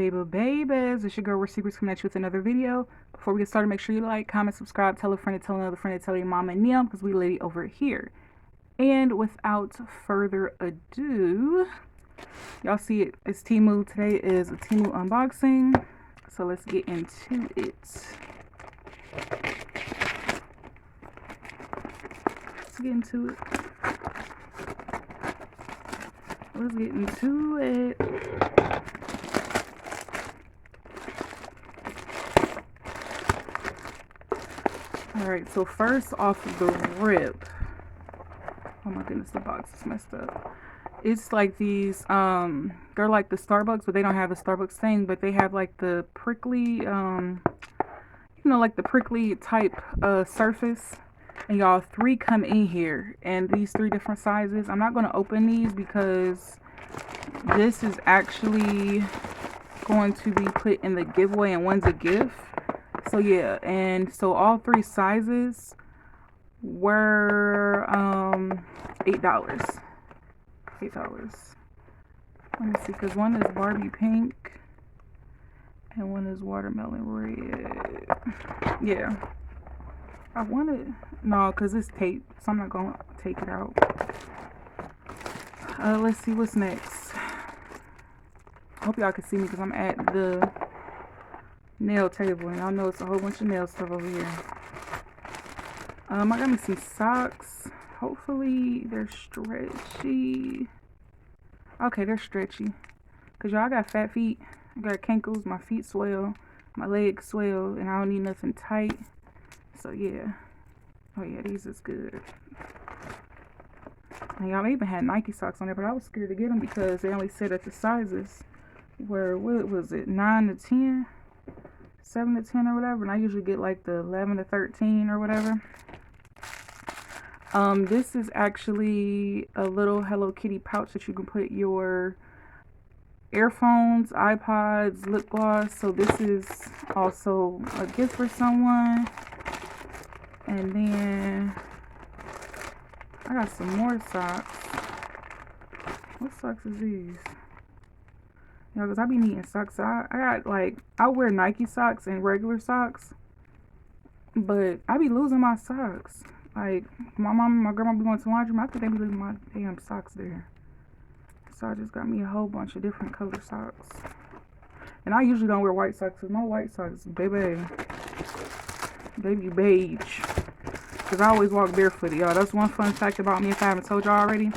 babies? It's your girl, Where Secrets, coming at you with another video. Before we get started, make sure you like, comment, subscribe, tell a friend, to tell another friend, to tell your mama and them, because we lady over here. And without further ado, y'all see it. It's Temu. Today is a Temu unboxing. So let's get into it. Let's get into it. Let's get into it. Alright, so first off the rip. Oh my goodness, the box is messed up. It's like these, they're like the Starbucks, but they don't have the Starbucks thing, but they have like the prickly, like the prickly type surface. And y'all, 3 come in here, and these 3 different sizes. I'm not going to open these because this is actually going to be put in the giveaway, and one's a gift. So yeah, and so all 3 sizes were $8. Let me see, because one is Barbie pink and one is watermelon red. Yeah, I wanted, no, because it's taped, so I'm not going to take it out. Let's see what's next. I hope y'all can see me because I'm at the nail table, and I know it's a whole bunch of nail stuff over here. I got me some socks. Hopefully they're stretchy. Okay, they're stretchy. Cause y'all, I got fat feet. I got cankles. My feet swell. My legs swell, and I don't need nothing tight. So yeah. Oh yeah, these is good. And y'all, they even had Nike socks on there, but I was scared to get them because they only said that the sizes were, what was it, 9 to 10, 7 to 10 or whatever, and I usually get like the 11 to 13 or whatever. This is actually a little Hello Kitty pouch that you can put your earphones, iPods, lip gloss. So this is also a gift for someone. And then I got some more socks. What socks is these? Yeah, because I be needing socks. So I got like, I wear Nike socks and regular socks, but I be losing my socks. Like, my mom and my grandma be going to laundry. I think they be leaving my damn socks there. So I just got me a whole bunch of different color socks. And I usually don't wear white socks because my white socks, baby beige. Because I always walk barefooted, y'all. That's one fun fact about me, if I haven't told y'all already.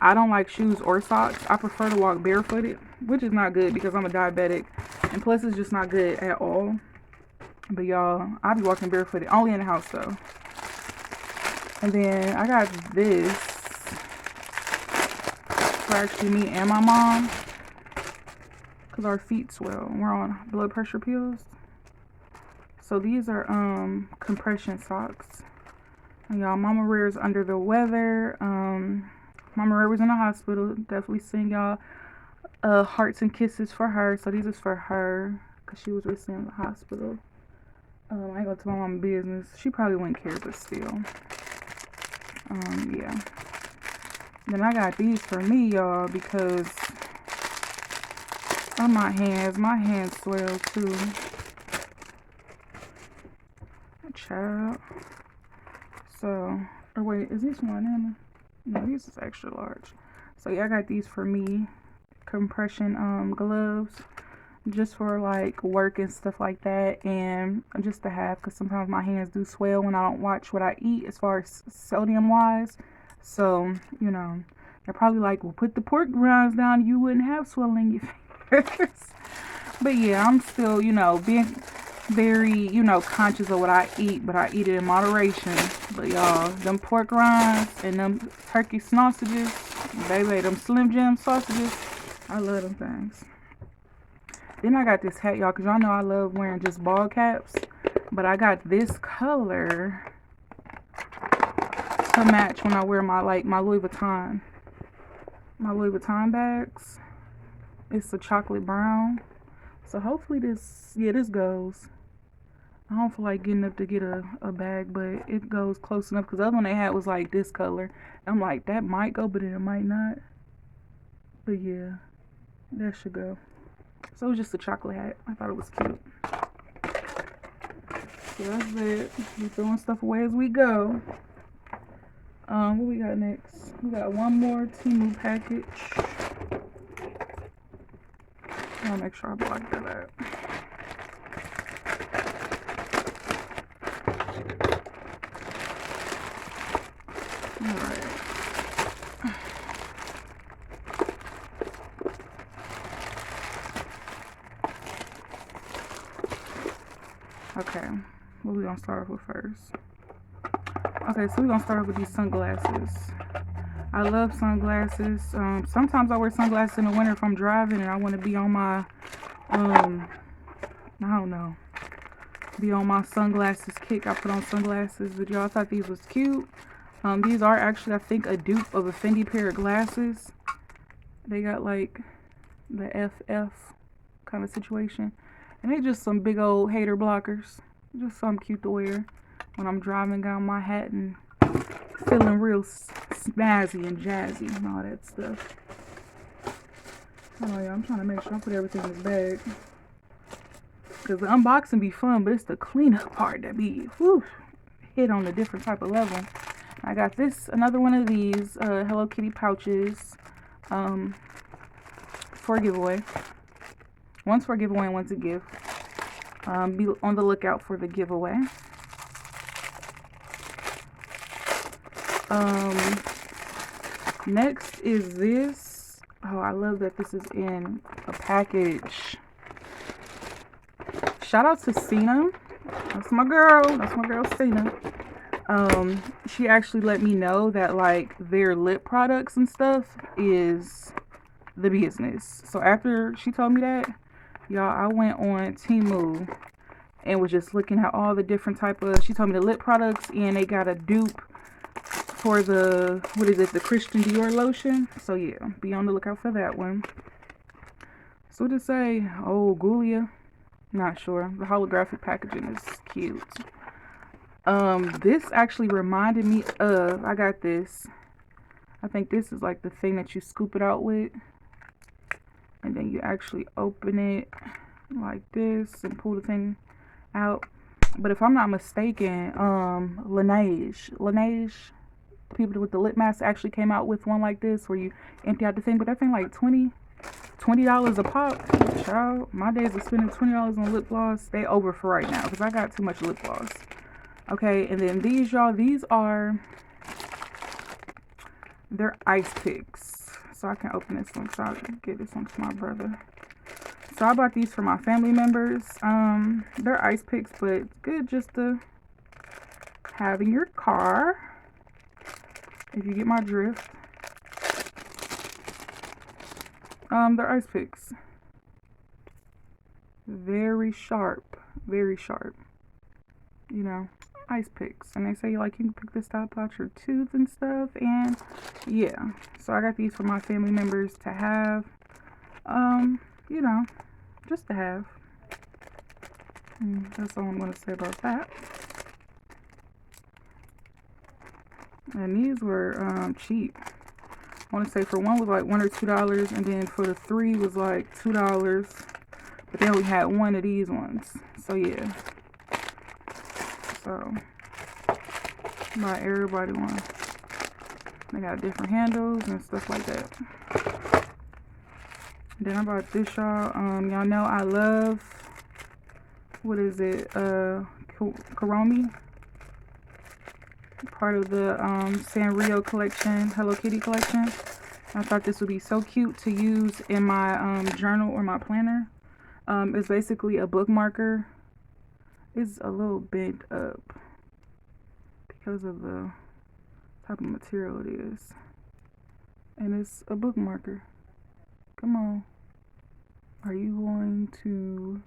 I don't like shoes or socks. I prefer to walk barefooted, which is not good because I'm a diabetic. And plus, it's just not good at all. But y'all, I be walking barefooted. Only in the house, though. And then I got this for actually me and my mom, because our feet swell and we're on blood pressure pills. So these are compression socks. And y'all, Mama Rare's under the weather. Mama Rare was in the hospital. Definitely send y'all hearts and kisses for her. So these is for her because she was recently in the hospital. I ain't gonna tell my mom business. She probably wouldn't care, but still. Yeah. Then I got these for me, y'all, because on my hands swell too. Child. So, or wait, is this one in? No, this is extra large. So yeah, I got these for me. Compression gloves. Just for like work and stuff like that, and just to have, because sometimes my hands do swell when I don't watch what I eat as far as sodium wise. So you know, they're probably like, well, put the pork rinds down, you wouldn't have swelling in your fingers. But yeah, I'm still, being very, conscious of what I eat, but I eat it in moderation. But y'all, them pork rinds and them turkey sausages, baby, them Slim Jim sausages, I love them things. Then I got this hat, y'all, because y'all know I love wearing just ball caps. But I got this color to match when I wear my Louis Vuitton. My Louis Vuitton bags. It's a chocolate brown. So hopefully this goes. I don't feel like getting up to get a bag, but it goes close enough. Because the other one they had was like this color. I'm like, that might go, but it might not. But yeah, that should go. So it was just a chocolate hat. I thought it was cute. So that's it. We throwing stuff away as we go. What we got next? We got one more Temu package. I'll make sure I block that out. Alright. Okay, what we gonna start off with first? Okay, so we're gonna start off with these sunglasses. I love sunglasses. Sometimes I wear sunglasses in the winter if I'm driving and I want to be on my, I don't know, be on my sunglasses kick. I put on sunglasses, but y'all thought these was cute. These are actually, I think, a dupe of a Fendi pair of glasses. They got like the FF kind of situation. And they're just some big old hater blockers. Just something cute to wear when I'm driving, got my hat and feeling real snazzy and jazzy and all that stuff. Oh yeah, I'm trying to make sure I put everything in this bag. Because the unboxing be fun, but it's the cleanup part that be, whew, hit on a different type of level. I got this, another one of these Hello Kitty pouches for a giveaway. One's for a giveaway and one's a gift. Be on the lookout for the giveaway. Next is this. Oh, I love that this is in a package. Shout out to Cena. That's my girl. That's my girl Cena. She actually let me know that like their lip products and stuff is the business. So after she told me that, y'all, I went on Temu and was just looking at all the different type of, she told me the lip products, and they got a dupe for the, what is it, the Christian Dior lotion. So yeah, be on the lookout for that one. So to say, oh, Gulia, not sure. The holographic packaging is cute. This actually reminded me of, I got this. I think this is like the thing that you scoop it out with. And then you actually open it like this and pull the thing out. But if I'm not mistaken, Laneige, the people with the lip mask actually came out with one like this where you empty out the thing. But that thing like $20 a pop. Child, my days of spending $20 on lip gloss, they over for right now because I got too much lip gloss. Okay, and then these, y'all, these are, they're ice picks. So I can open this one, so I'll get this one to my brother. So I bought these for my family members. They're ice picks, but it's good just to have in your car, if you get my drift. They're ice picks. Very sharp, very sharp. You know, ice picks. And they say like you can pick this stuff out your tooth and stuff, and yeah. So I got these for my family members to have. You know, just to have. And that's all I'm gonna say about that. And these were cheap. I want to say for one was like $1 or $2, and then for the 3 was like $2. But they only had one of these ones. So yeah. So buy everybody one. They got different handles and stuff like that. Then I bought this, y'all. Y'all know I love, what is it? Kuromi. Part of the Sanrio collection, Hello Kitty collection. I thought this would be so cute to use in my journal or my planner. It's basically a bookmarker. It's a little bent up because of the type of material it is. And it's a bookmarker. Come on. Are you going to...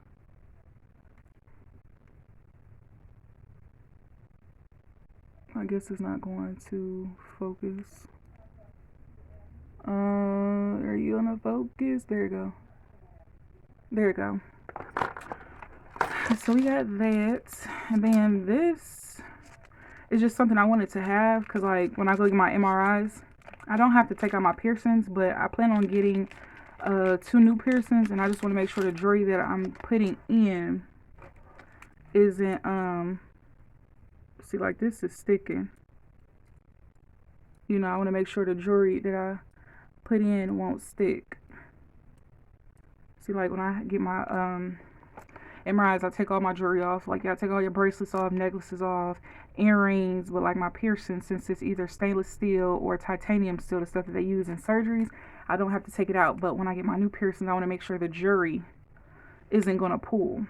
I guess it's not going to focus. Are you gonna focus? There you go. There you go. So we got that. And then this is just something I wanted to have because, like, when I go get my MRIs, I don't have to take out my piercings, but I plan on getting 2 new piercings, and I just want to make sure the jewelry that I'm putting in isn't see, like, this is sticking. You know, I want to make sure the jewelry that I put in won't stick. See, like when I get my MRIs, I take all my jewelry off. Like, I take all your bracelets off, necklaces off, earrings, but like my piercings, since it's either stainless steel or titanium steel, the stuff that they use in surgeries, I don't have to take it out. But when I get my new piercings, I want to make sure the jewelry isn't gonna pull.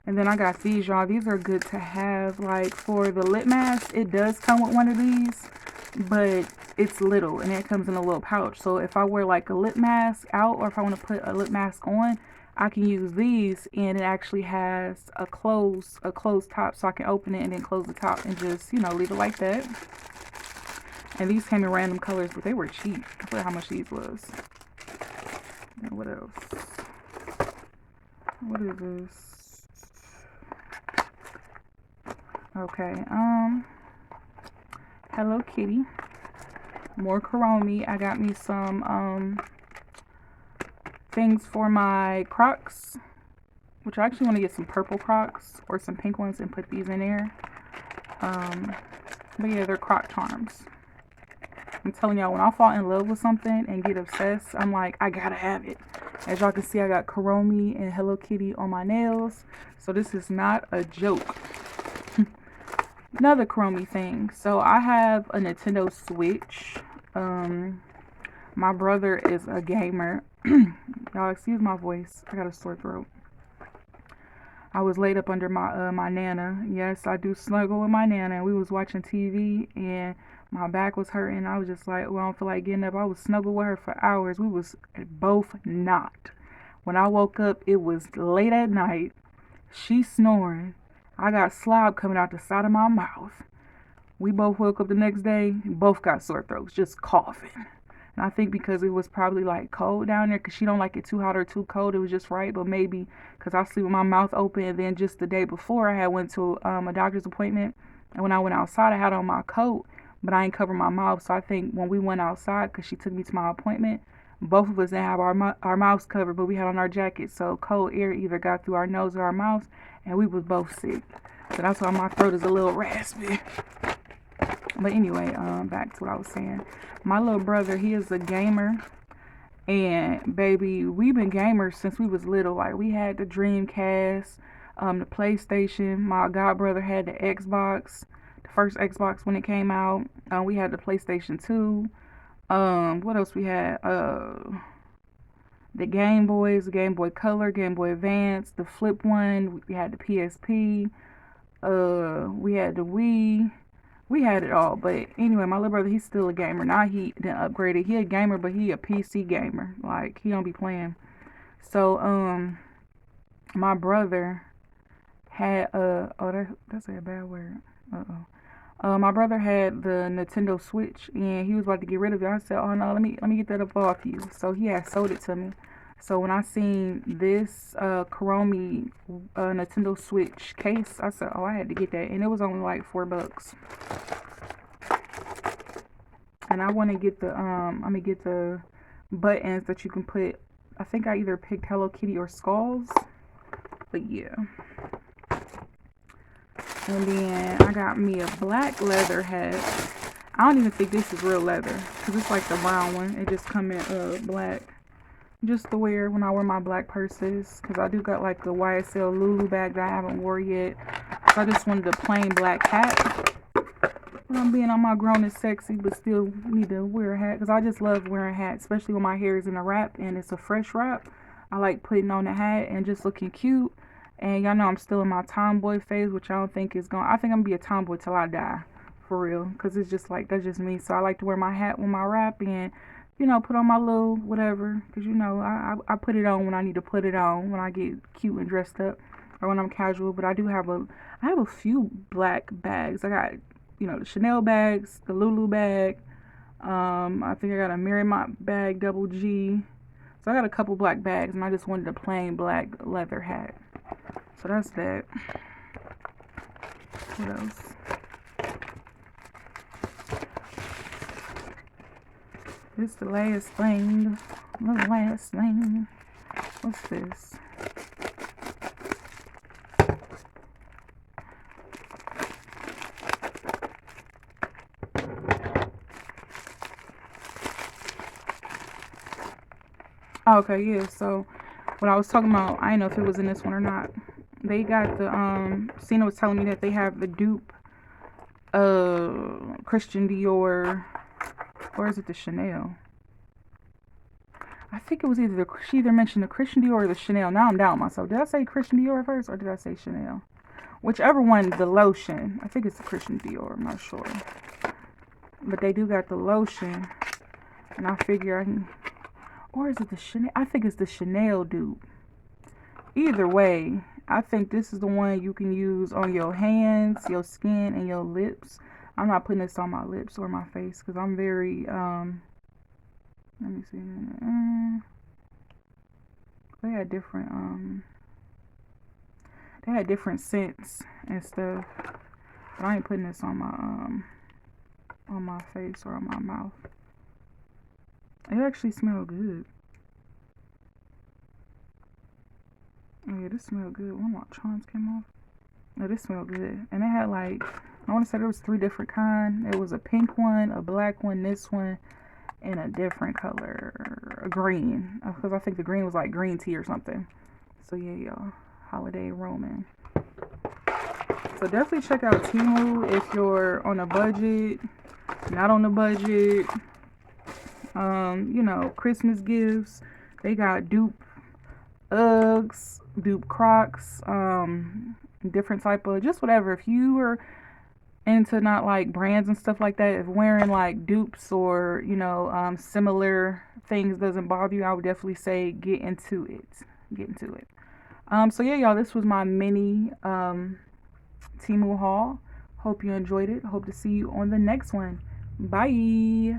And then I got these, y'all. These are good to have, like, for the lip mask. It does come with one of these, but it's little, and it comes in a little pouch. So if I wear, like, a lip mask out, or if I want to put a lip mask on, I can use these, and it actually has a closed top, so I can open it and then close the top and just, you know, leave it like that. And these came in random colors, but they were cheap. I forgot how much these was. And what else? What is this? Okay, Hello Kitty. More Kuromi. I got me some things for my Crocs, which I actually want to get some purple Crocs or some pink ones and put these in there. But yeah, they're Croc charms. I'm telling y'all, when I fall in love with something and get obsessed, I'm like, I gotta have it. As y'all can see, I got Kuromi and Hello Kitty on my nails, so this is not a joke. Another Kuromi thing. So I have a Nintendo Switch. My brother is a gamer. Y'all excuse my voice. I got a sore throat. I was laid up under my my nana. Yes, I do snuggle with my nana. We was watching TV and my back was hurting. I was just like, well, I don't feel like getting up. I was snuggled with her for hours. We was both knocked. When I woke up, it was late at night. She snoring. I got slob coming out the side of my mouth. We both woke up the next day, both got sore throats, just coughing. And I think because it was probably like cold down there, because she don't like it too hot or too cold, it was just right. But maybe because I sleep with my mouth open, and then just the day before I had went to a doctor's appointment, and when I went outside I had on my coat, but I ain't cover my mouth. So I think when we went outside, because she took me to my appointment, both of us didn't have our mouths covered, but we had on our jackets, so cold air either got through our nose or our mouths, and we was both sick. So that's why my throat is a little raspy. But anyway, back to what I was saying. My little brother, he is a gamer, and baby, we've been gamers since we was little. Like, we had the Dreamcast, the PlayStation. My god brother had the Xbox, the first Xbox when it came out. We had the PlayStation 2. What else we had? The Game Boys, the Game Boy Color, Game Boy Advance, the flip one. We had the PSP. We had the Wii. We had it all. But anyway, my little brother, he's still a gamer. Now he didn't upgrade it. He a gamer, but he a PC gamer. Like, he don't be playing. So, my brother had that's a bad word. My brother had the Nintendo Switch, and he was about to get rid of it. I said, "Oh no, let me get that up off you." So he had sold it to me. So when I seen this Kuromi Nintendo Switch case, I said, "Oh, I had to get that," and it was only like $4. And I want to get the I'm gonna get the buttons that you can put. I think I either picked Hello Kitty or Skulls, but yeah. And then I got me a black leather hat. I don't even think this is real leather, because it's like the brown one. It just come in black. Just to wear when I wear my black purses. Because I do got like the YSL Lulu bag that I haven't wore yet. So I just wanted a plain black hat. But I'm being on my grown and sexy, but still need to wear a hat. Because I just love wearing hats, especially when my hair is in a wrap and it's a fresh wrap. I like putting on a hat and just looking cute. And y'all know I'm still in my tomboy phase, which I don't think is going. I think I'm going to be a tomboy till I die. For real. Because it's just like, that's just me. So I like to wear my hat with my wrap and, you know, put on my little whatever. Because, you know, I put it on when I need to put it on. When I get cute and dressed up. Or when I'm casual. But I have a few black bags. I got, you know, the Chanel bags. The Lulu bag. I think I got a Marymount bag, double G. So I got a couple black bags. And I just wanted a plain black leather hat. So that's that. What else? This is the last thing. The last thing. What's this? Oh, okay, yeah. So what I was talking about, I didn't know if it was in this one or not. They got the Cena was telling me that they have the dupe Christian Dior, or is it the Chanel? I think it was either she either mentioned the Christian Dior or the Chanel. Now I'm down myself. Did I say Christian Dior first or did I say Chanel? Whichever one, the lotion. I think it's the Christian Dior. I'm not sure. But they do got the lotion. And I figure I can. Or is it the Chanel? I think it's the Chanel dupe. Either way, I think this is the one you can use on your hands, your skin, and your lips. I'm not putting this on my lips or my face because I'm very, let me see. They had different scents and stuff. But I ain't putting this on my face or on my mouth. It actually smells good. Oh yeah, this smelled good. One of my charms came off. No, this smelled good. And they had like, I want to say there was 3 different kinds. It was a pink one, a black one, this one, and a different color, a green. Because I think the green was like green tea or something. So yeah, y'all, holiday roaming. So definitely check out Temu if you're on a budget, not on a budget. You know, Christmas gifts. They got dupe Uggs, dupe Crocs, different type of just whatever. If you are into not like brands and stuff like that, if wearing like dupes or similar things doesn't bother you, I would definitely say get into it. Get into it. So yeah, y'all, this was my mini Temu haul. Hope you enjoyed it. Hope to see you on the next one. Bye.